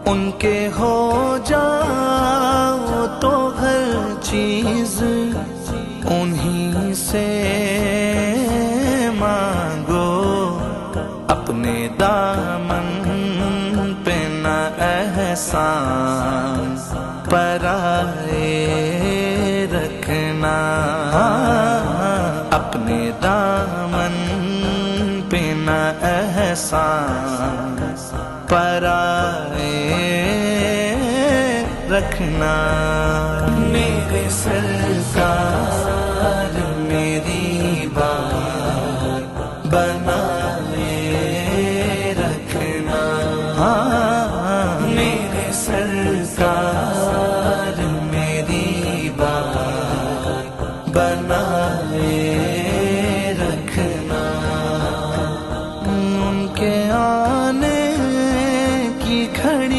ان کے ہو جاؤ تو ہر چیز انہی سے مانگو، اپنے دامن پہ نہ احسان پرائے رکھنا، اپنے دامن پہ نہ احسان پرائے رکھنا۔ میرے سرکار میری بات بنائے رکھنا، میرے سرکار